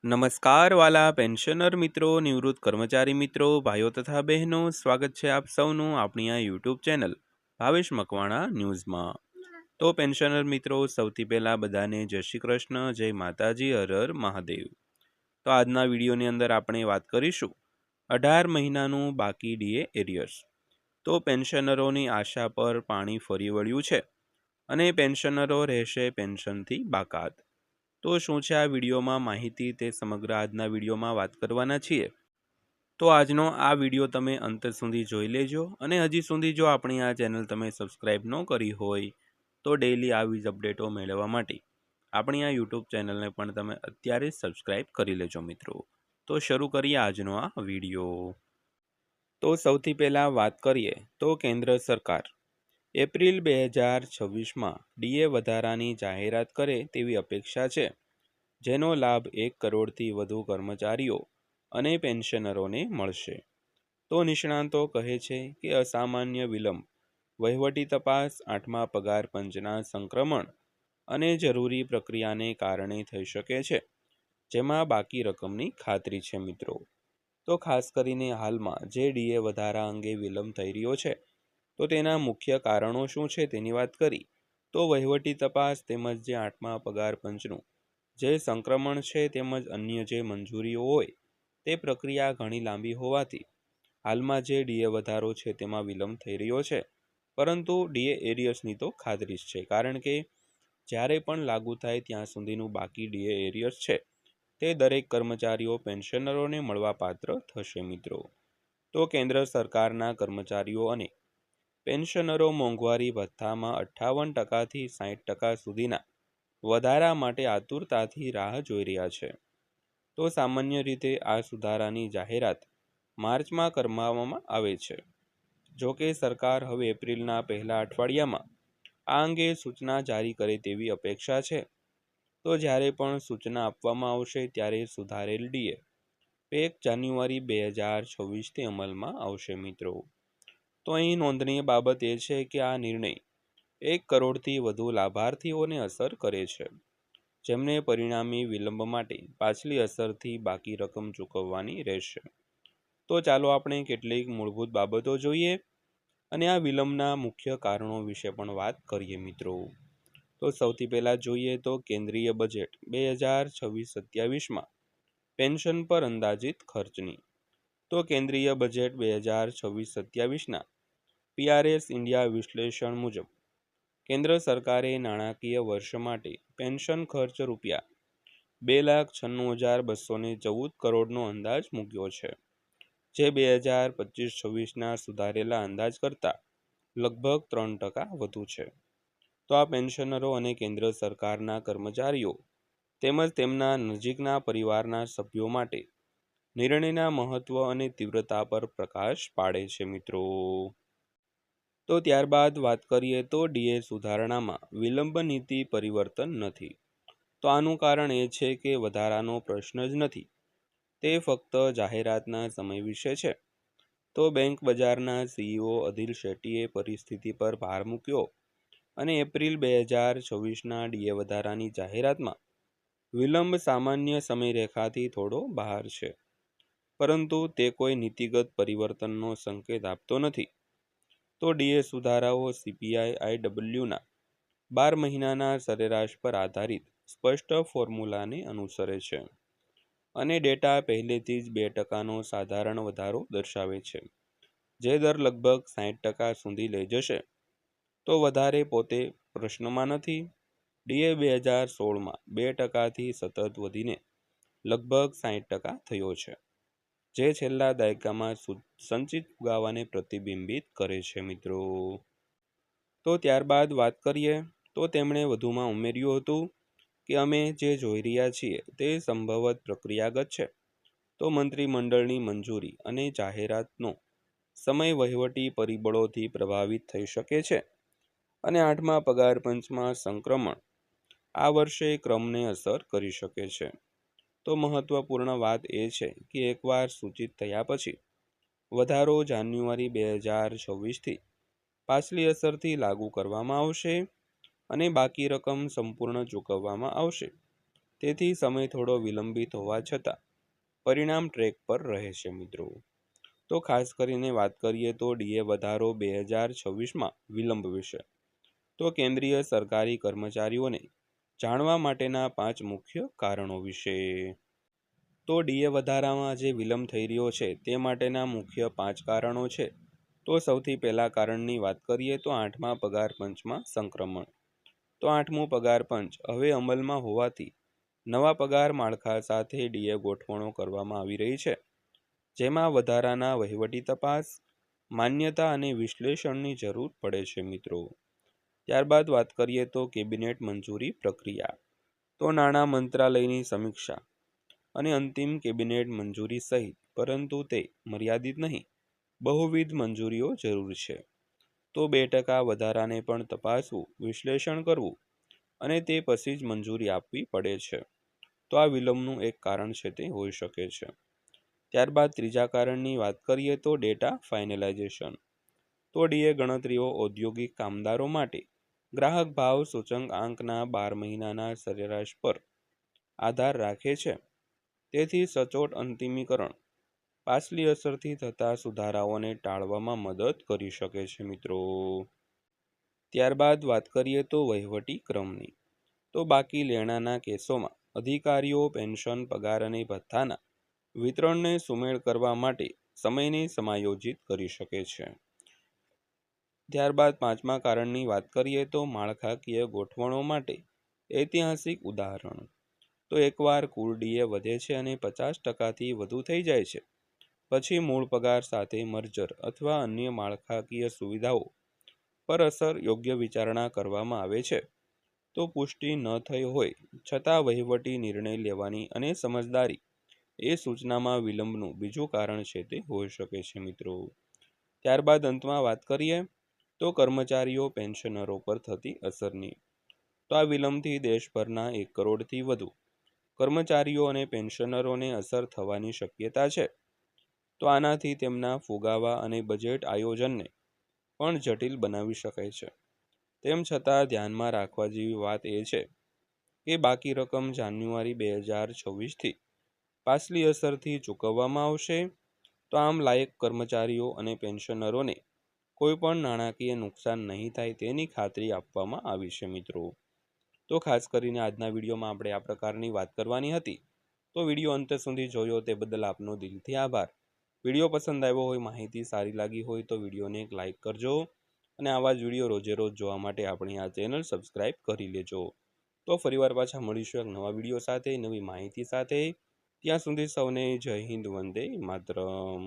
નમસ્કાર વાલા પેન્શનર મિત્રો, નિવૃત્ત કર્મચારી મિત્રો, ભાઈઓ તથા બહેનો, સ્વાગત છે આપ સૌનું આપણી આ યુટ્યુબ ચેનલ ભાવેશ મકવાણા ન્યૂઝમાં। તો પેન્શનર મિત્રો, સૌથી પહેલાં બધાને જય શ્રી કૃષ્ણ, જય માતાજી, હર હર મહાદેવ। તો આજના વિડીયોની અંદર આપણે વાત કરીશું 18 મહિનાનું બાકી ડીએ એરિયર્સ। તો પેન્શનરોની આશા પર પાણી ફરી વળ્યું છે અને પેન્શનરો રહેશે પેન્શનથી બાકાત। તો શું છે આ વિડીયોમાં માહિતી તે સમગ્ર આજના વિડીયોમાં વાત કરવાના છીએ। તો આજનો આ વિડીયો તમે અંત સુધી જોઈ લેજો અને હજી સુધી જો આપણી આ ચેનલ તમે સબસ્ક્રાઈબ ન કરી હોય તો ડેઈલી આવી જ અપડેટો મેળવવા માટે આપણી આ યુટ્યુબ ચેનલને પણ તમે અત્યારે જ સબસ્ક્રાઈબ કરી લેજો મિત્રો। તો શરૂ કરીએ આજનો આ વિડીયો। તો સૌથી પહેલાં વાત કરીએ તો કેન્દ્ર સરકાર એપ્રિલ 2026માં ડીએ વધારાની જાહેરાત કરે તેવી અપેક્ષા છે, જેનો લાભ 1 કરોડથી વધુ કર્મચારીઓ અને પેન્શનરોને મળશે। તો નિષ્ણાતો કહે છે કે અસામાન્ય વિલંબ, વહીવટી તપાસ, 8મા પગાર પંચના સંક્રમણ અને જરૂરી પ્રક્રિયાને કારણે થઈ શકે છે, જેમાં બાકી રકમની ખાતરી છે મિત્રો। તો ખાસ કરીને હાલમાં જે ડીએ વધારા અંગે વિલંબ થઈ રહ્યો છે, તો તેના મુખ્ય કારણો શું છે તેની વાત કરી તો વહીવટી તપાસ તેમજ જે 8મા પગાર પંચનું જે સંક્રમણ છે તેમજ અન્ય જે મંજૂરીઓ હોય તે પ્રક્રિયા ઘણી લાંબી હોવાથી હાલમાં જે ડીએ વધારો છે તેમાં વિલંબ થઈ રહ્યો છે, પરંતુ ડીએ એરિયર્સની તો ખાતરી છે, કારણ કે જ્યારે પણ લાગુ થાય ત્યાં સુધીનું બાકી ડીએ એરિયર્સ છે તે દરેક કર્મચારીઓ પેન્શનરોને મળવાપાત્ર થશે મિત્રો। તો કેન્દ્ર સરકારના કર્મચારીઓ અને પેન્શનરો મોંઘવારી ભથ્થામાં 58%થી 60% સુધીના વધારા માટે આતુરતાથી રાહ જોઈ રહ્યા છે। તો સામાન્ય રીતે આ સુધારાની જાહેરાત માર્ચમાં કરવામાં આવે છે, જો કે સરકાર હવે એપ્રિલના પહેલા અઠવાડિયામાં આ અંગે સૂચના જારી કરે તેવી અપેક્ષા છે। તો જ્યારે પણ સૂચના આપવામાં આવશે ત્યારે સુધારેલ ડીએ 1 જાન્યુઆરી 2026થી અમલમાં આવશે મિત્રો। તો અહીં નોંધનીય બાબત એ છે કે આ નિર્ણય 1 કરોડથી વધુ લાભાર્થીઓને અસર કરે છે, જેમને પરિણામી વિલંબ માટે પાછલી અસરથી બાકી રકમ ચૂકવવાની રહેશે। તો ચાલો આપણે કેટલીક મૂળભૂત બાબતો જોઈએ અને આ વિલંબના મુખ્ય કારણો વિશે પણ વાત કરીએ મિત્રો। તો સૌથી પહેલાં જોઈએ તો કેન્દ્રીય બજેટ 2026-27માં પેન્શન પર અંદાજિત ખર્ચની। તો કેન્દ્રીય બજેટ 2026-27ના પીઆરએસ ઇન્ડિયા વિશ્લેષણ મુજબ કેન્દ્ર સરકારે નાણાકીય વર્ષ માટે પેન્શન ખર્ચ રૂપિયા 2,96,214 કરોડનો અંદાજ મૂક્યો છે, જે 2025-26ના સુધારેલા અંદાજ કરતાં લગભગ 3% વધુ છે। તો આ પેન્શનરો અને કેન્દ્ર સરકારના કર્મચારીઓ તેમજ તેમના નજીકના પરિવારના સભ્યો માટે નિર્ણયના મહત્વ અને તીવ્રતા પર પ્રકાશ પાડે છે મિત્રો। તો ત્યારબાદ વાત કરીએ તો ડીએ સુધારણામાં વિલંબ નીતિ પરિવર્તન નથી। તો આનું કારણ એ છે કે વધારાનો પ્રશ્ન જ નથી, તે ફક્ત જાહેરાતના સમય વિશે છે। તો બેંક બજારના સીઈઓ અદિલ શેટ્ટીએ પરિસ્થિતિ પર ભાર મૂક્યો અને એપ્રિલ 2026ના ડીએ વધારાની જાહેરાતમાં વિલંબ સામાન્ય સમયરેખાથી થોડો બહાર છે, પરંતુ તે કોઈ નીતિગત પરિવર્તનનો સંકેત આપતો નથી। તો ડીએ સુધારાઓ સીપીઆઈ આઈડબલ્યુના 12 મહિનાના સરેરાશ પર આધારિત સ્પષ્ટ ફોર્મ્યુલાને અનુસરે છે અને ડેટા પહેલેથી જ 2%નો સાધારણ વધારો દર્શાવે છે, જે દર લગભગ 60% સુધી લઈ જશે। તો વધારે પોતે પ્રશ્નમાં નથી। ડીએ 2016માં 2%થી સતત વધીને લગભગ 60% થયો છે, જે છેલ્લા દાયકામાં સંચિત ફુગાવાને પ્રતિબિંબિત કરે છે મિત્રો। તો ત્યારબાદ વાત કરીએ તો તેમણે વધુમાં ઉમેર્યું હતું કે અમે જે જોઈ રહ્યા છીએ તે સંભવત પ્રક્રિયાગત છે। તો મંત્રીમંડળની મંજૂરી અને જાહેરાતનો સમય વહીવટી પરિબળોથી પ્રભાવિત થઈ શકે છે અને 8મા પગાર પંચમાં સંક્રમણ આ વર્ષે ક્રમને અસર કરી શકે છે। તો મહત્વપૂર્ણ વાત એ છે કે એકવાર સૂચિત થયા પછી વધારો જાન્યુઆરી 2026થી પાછલી અસરથી લાગુ કરવામાં આવશે અને બાકી રકમ સંપૂર્ણ ચૂકવવામાં આવશે, તેથી સમય થોડો વિલંબિત હોવા છતાં પરિણામ ટ્રેક પર રહેશે મિત્રો। તો ખાસ કરીને વાત કરીએ તો ડીએ વધારો 2026માં વિલંબ વિશે। તો કેન્દ્રીય સરકારી કર્મચારીઓને જાણવા માટેના 5 મુખ્ય કારણો વિશે। તો ડીએ વધારામાં જે વિલંબ થઈ રહ્યો છે તે માટેના મુખ્ય 5 કારણો છે। તો સૌથી પહેલા કારણની વાત કરીએ તો 8મા પગાર પંચમાં સંક્રમણ। તો 8મું પગાર પંચ હવે અમલમાં હોવાથી નવા પગાર માળખા સાથે ડીએ ગોઠવણો કરવામાં આવી રહી છે, જેમાં વધારાના વહીવટી તપાસ, માન્યતા અને વિશ્લેષણની જરૂર પડે છે મિત્રો। ત્યારબાદ વાત કરીએ તો કેબિનેટ મંજૂરી પ્રક્રિયા। તો નાણાં મંત્રાલયની સમીક્ષા અને અંતિમ કેબિનેટ મંજૂરી સહિત, પરંતુ તે મર્યાદિત નહીં, બહુવિધ મંજૂરીઓ જરૂર છે। તો 2% વધારાને પણ તપાસવું, વિશ્લેષણ કરવું અને તે પછી જ મંજૂરી આપવી પડે છે। તો આ વિલંબનું એક કારણ છે તે હોઈ શકે છે। ત્યારબાદ ત્રીજા કારણની વાત કરીએ તો ડેટા ફાઇનલાઇઝેશન। તો ડીએ ગણતરીઓ ઔદ્યોગિક કામદારો માટે ગ્રાહક ભાવ સૂચકાંક આંકના 12 મહિનાના સરેરાશ પર આધાર રાખે છે, તેથી સચોટ અંતિમીકરણ પાછલી અસરથી થતા સુધારાઓને ટાળવામાં મદદ કરી શકે છે મિત્રો। ત્યારબાદ વાત કરીએ તો વહીવટી ક્રમની। તો બાકી લેણાના કેસોમાં અધિકારીઓ પેન્શન, પગાર અને ભથ્થાના વિતરણને સુમેળ કરવા માટે સમયને સમાયોજિત કરી શકે છે। ત્યારબાદ 5મા કારણની વાત કરીએ તો માળખાકીય ગોઠવણો માટે ઐતિહાસિક ઉદાહરણ। તો એકવાર કુલ ડીએ વધે છે અને 50%થી વધુ થઈ જાય છે, પછી મૂળ પગાર સાથે મર્જર અથવા અન્ય માળખાકીય સુવિધાઓ પર અસર યોગ્ય વિચારણા કરવામાં આવે છે। તો પુષ્ટિ ન થઈ હોય છતાં વહીવટી નિર્ણય લેવાની અને સમજદારી એ સૂચનામાં વિલંબનું બીજું કારણ છે તે હોઈ શકે છે મિત્રો। ત્યારબાદ અંતમાં વાત કરીએ તો કર્મચારીઓ પેન્શનરો પર થતી અસરની। તો આ વિલંબથી દેશભરના 1 કરોડથી વધુ કર્મચારીઓ અને પેન્શનરોને અસર થવાની શક્યતા છે। તો આનાથી તેમના ફુગાવા અને બજેટ આયોજનને પણ જટિલ બનાવી શકાય છે। તેમ છતાં ધ્યાનમાં રાખવા જેવી વાત એ છે કે બાકી રકમ જાન્યુઆરી 2026થી પાછલી અસરથી ચૂકવવામાં આવશે। તો આમ લાયક કર્મચારીઓ અને પેન્શનરોને કોઈ પણ નાણાકીય નુકસાન નહીં થાય તેની ખાતરી આપવામાં આવી છે મિત્રો। તો ખાસ કરીને આજના વિડીયોમાં આપણે આ પ્રકારની વાત કરવાની હતી। તો વિડીયો અંત સુધી જોયો તે બદલ આપનો દિલથી આભાર। વિડીયો પસંદ આવ્યો હોય, માહિતી સારી લાગી હોય તો વિડીયોને એક લાઇક કરજો અને આવા જ વિડીયો રોજે રોજ જોવા માટે આપણી આ ચેનલ સબસ્ક્રાઈબ કરી લેજો। તો ફરીવાર પાછા મળીશું એક નવા વિડીયો સાથે, નવી માહિતી સાથે। ત્યાં સુધી સૌને જય હિન્દ, વંદે માતરમ।